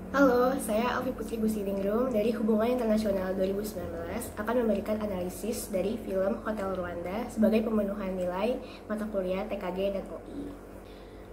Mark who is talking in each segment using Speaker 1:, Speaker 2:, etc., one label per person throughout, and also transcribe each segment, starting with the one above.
Speaker 1: Halo, saya Alfi Putri Busilingrum dari Hubungan Internasional 2019 akan memberikan analisis dari film Hotel Rwanda sebagai pemenuhan nilai mata kuliah TKG dan UI.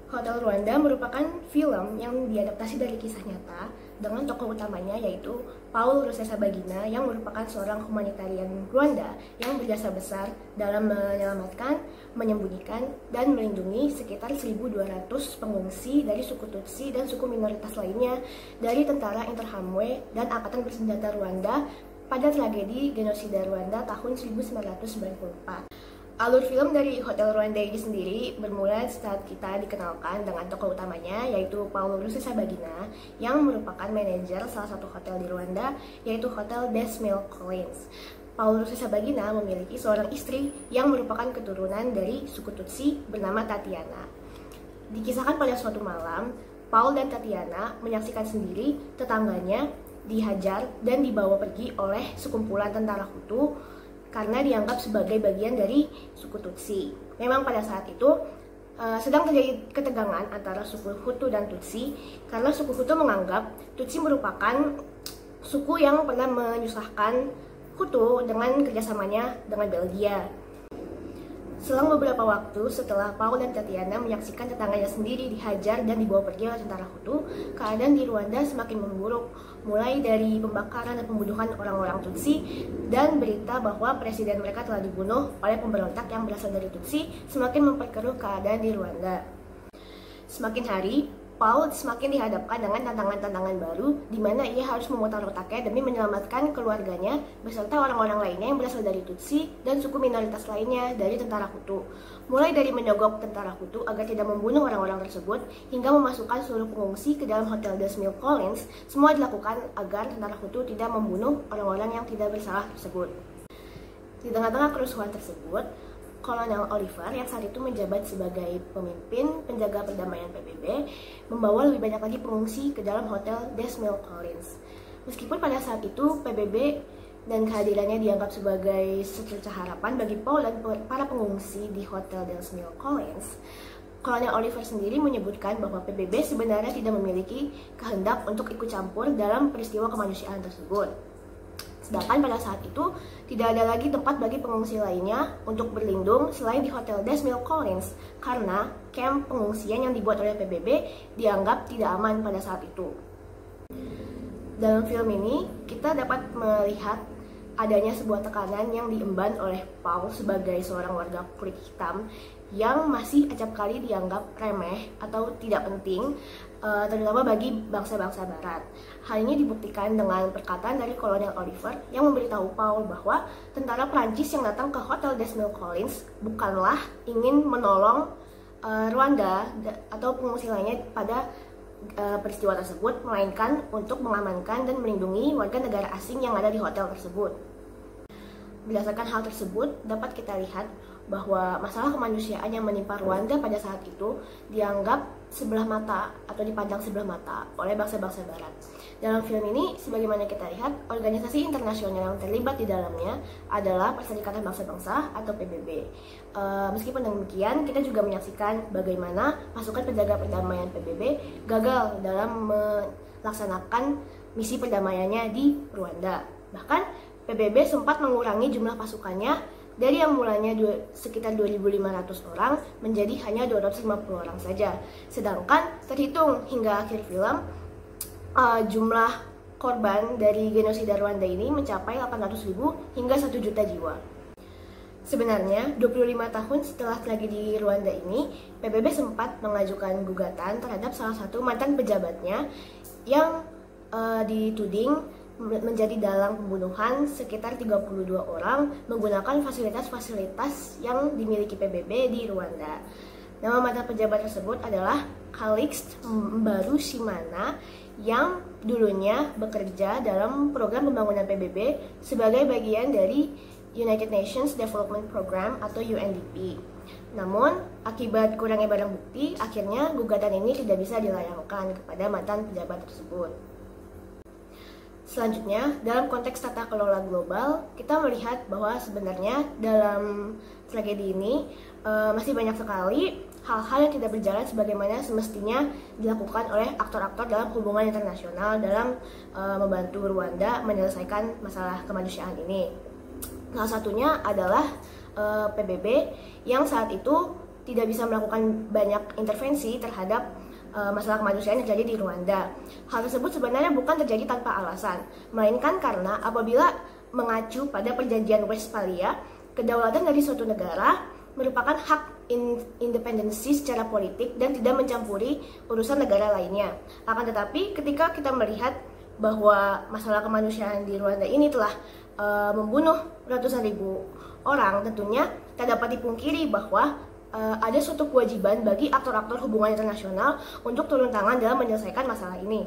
Speaker 1: Hotel Rwanda merupakan film yang diadaptasi dari kisah nyata dengan tokoh utamanya yaitu Paul Rusesabagina yang merupakan seorang humanitarian Rwanda yang berjasa besar dalam menyelamatkan, menyembunyikan, dan melindungi sekitar 1.200 pengungsi dari suku Tutsi dan suku minoritas lainnya dari tentara Interahamwe dan Angkatan Bersenjata Rwanda pada tragedi genosida Rwanda tahun 1994. Alur film dari Hotel Rwanda ini sendiri bermula saat kita dikenalkan dengan tokoh utamanya yaitu Paul Rusesabagina yang merupakan manajer salah satu hotel di Rwanda yaitu Hotel des Mille Collines. Paul Rusesabagina memiliki seorang istri yang merupakan keturunan dari suku Tutsi bernama Tatiana. Dikisahkan pada suatu malam, Paul dan Tatiana menyaksikan sendiri tetangganya dihajar dan dibawa pergi oleh sekumpulan tentara Hutu karena dianggap sebagai bagian dari suku Tutsi. Memang pada saat itu sedang terjadi ketegangan antara suku Hutu dan Tutsi karena suku Hutu menganggap Tutsi merupakan suku yang pernah menyusahkan Hutu dengan kerjasamanya dengan Belgia. Selang beberapa waktu setelah Paul dan Tatiana menyaksikan tetangganya sendiri dihajar dan dibawa pergi oleh tentara Hutu, keadaan di Rwanda semakin memburuk, mulai dari pembakaran dan pembunuhan orang-orang Tutsi dan berita bahwa presiden mereka telah dibunuh oleh pemberontak yang berasal dari Tutsi semakin memperkeruh keadaan di Rwanda. Semakin hari, Paul semakin dihadapkan dengan tantangan-tantangan baru di mana ia harus memutar otaknya demi menyelamatkan keluarganya beserta orang-orang lainnya yang berasal dari Tutsi dan suku minoritas lainnya dari tentara Hutu. Mulai dari menyogok tentara Hutu agar tidak membunuh orang-orang tersebut hingga memasukkan seluruh pengungsi ke dalam Hotel des Mille Collines, semua dilakukan agar tentara Hutu tidak membunuh orang-orang yang tidak bersalah tersebut. Di tengah-tengah kerusuhan tersebut, Kolonel Oliver yang saat itu menjabat sebagai pemimpin penjaga perdamaian PBB membawa lebih banyak lagi pengungsi ke dalam Hotel des Mille Collines. Meskipun pada saat itu PBB dan kehadirannya dianggap sebagai secercah harapan bagi Paul dan para pengungsi di Hotel des Mille Collines, Kolonel Oliver sendiri menyebutkan bahwa PBB sebenarnya tidak memiliki kehendak untuk ikut campur dalam peristiwa kemanusiaan tersebut. Sedangkan pada saat itu tidak ada lagi tempat bagi pengungsi lainnya untuk berlindung selain di Hotel des Mille Collines karena kamp pengungsian yang dibuat oleh PBB dianggap tidak aman pada saat itu. Dalam film ini kita dapat melihat adanya sebuah tekanan yang diemban oleh Paul sebagai seorang warga kulit hitam yang masih acap kali dianggap remeh atau tidak penting, terutama bagi bangsa-bangsa barat. Hal ini dibuktikan dengan perkataan dari Kolonel Oliver yang memberitahu Paul bahwa tentara Prancis yang datang ke Hotel des Mille Collines bukanlah ingin menolong Rwanda atau pengungsi lainnya pada peristiwa tersebut, melainkan untuk mengamankan dan melindungi warga negara asing yang ada di hotel tersebut. Berdasarkan hal tersebut, dapat kita lihat bahwa masalah kemanusiaan yang menimpa Rwanda pada saat itu dianggap sebelah mata atau dipandang sebelah mata oleh bangsa-bangsa barat. Dalam film ini, sebagaimana kita lihat, organisasi internasional yang terlibat di dalamnya adalah Perserikatan Bangsa-Bangsa atau PBB. Meskipun demikian, kita juga menyaksikan bagaimana pasukan penjaga perdamaian PBB gagal dalam melaksanakan misi perdamaiannya di Rwanda. Bahkan, PBB sempat mengurangi jumlah pasukannya dari yang mulanya sekitar 2.500 orang menjadi hanya 250 orang saja. Sedangkan terhitung hingga akhir film, jumlah korban dari genosida Rwanda ini mencapai 800.000 hingga 1 juta jiwa. Sebenarnya, 25 tahun setelah tragedi Rwanda ini, PBB sempat mengajukan gugatan terhadap salah satu mantan pejabatnya yang dituding menjadi dalang pembunuhan sekitar 32 orang menggunakan fasilitas-fasilitas yang dimiliki PBB di Rwanda. Nama mantan pejabat tersebut adalah Calixte Mbarushimana yang dulunya bekerja dalam program pembangunan PBB sebagai bagian dari United Nations Development Program atau UNDP. Namun, akibat kurangnya barang bukti, akhirnya gugatan ini tidak bisa dilayangkan kepada mantan pejabat tersebut. Selanjutnya, dalam konteks tata kelola global, kita melihat bahwa sebenarnya dalam tragedi ini masih banyak sekali hal-hal yang tidak berjalan sebagaimana semestinya dilakukan oleh aktor-aktor dalam hubungan internasional dalam membantu Rwanda menyelesaikan masalah kemanusiaan ini. Salah satunya adalah PBB yang saat itu tidak bisa melakukan banyak intervensi terhadap masalah kemanusiaan yang terjadi di Rwanda. Hal tersebut sebenarnya bukan terjadi tanpa alasan, melainkan karena apabila mengacu pada perjanjian Westphalia, kedaulatan dari suatu negara merupakan hak independensi secara politik dan tidak mencampuri urusan negara lainnya. Akan tetapi ketika kita melihat bahwa masalah kemanusiaan di Rwanda ini telah membunuh ratusan ribu orang, tentunya tak dapat dipungkiri bahwa ada suatu kewajiban bagi aktor-aktor hubungan internasional untuk turun tangan dalam menyelesaikan masalah ini.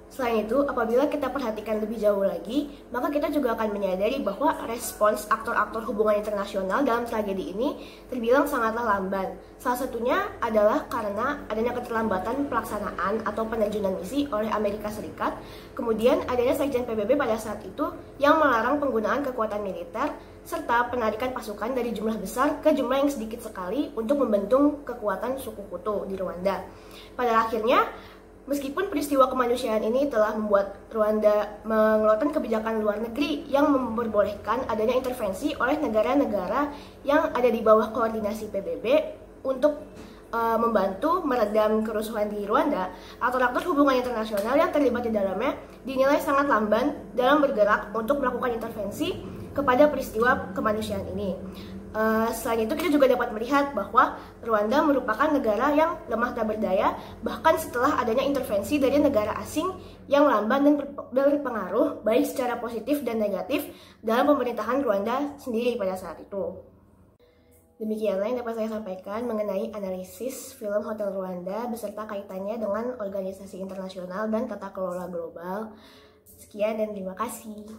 Speaker 1: Selain itu, apabila kita perhatikan lebih jauh lagi, maka kita juga akan menyadari bahwa respons aktor-aktor hubungan internasional dalam tragedi ini terbilang sangatlah lamban. Salah satunya adalah karena adanya keterlambatan pelaksanaan atau penerjunan misi oleh Amerika Serikat, kemudian adanya Sekjen PBB pada saat itu yang melarang penggunaan kekuatan militer, serta penarikan pasukan dari jumlah besar ke jumlah yang sedikit sekali untuk membendung kekuatan suku Hutu di Rwanda. Pada akhirnya, meskipun peristiwa kemanusiaan ini telah membuat Rwanda mengeluarkan kebijakan luar negeri yang memperbolehkan adanya intervensi oleh negara-negara yang ada di bawah koordinasi PBB untuk membantu meredam kerusuhan di Rwanda, aktor-aktor hubungan internasional yang terlibat di dalamnya dinilai sangat lamban dalam bergerak untuk melakukan intervensi kepada peristiwa kemanusiaan ini. Selain itu, kita juga dapat melihat bahwa Rwanda merupakan negara yang lemah tak berdaya, bahkan setelah adanya intervensi dari negara asing yang lamban dan berpengaruh baik secara positif dan negatif dalam pemerintahan Rwanda sendiri pada saat itu. Demikianlah yang dapat saya sampaikan mengenai analisis film Hotel Rwanda beserta kaitannya dengan organisasi internasional dan tata kelola global. Sekian dan terima kasih.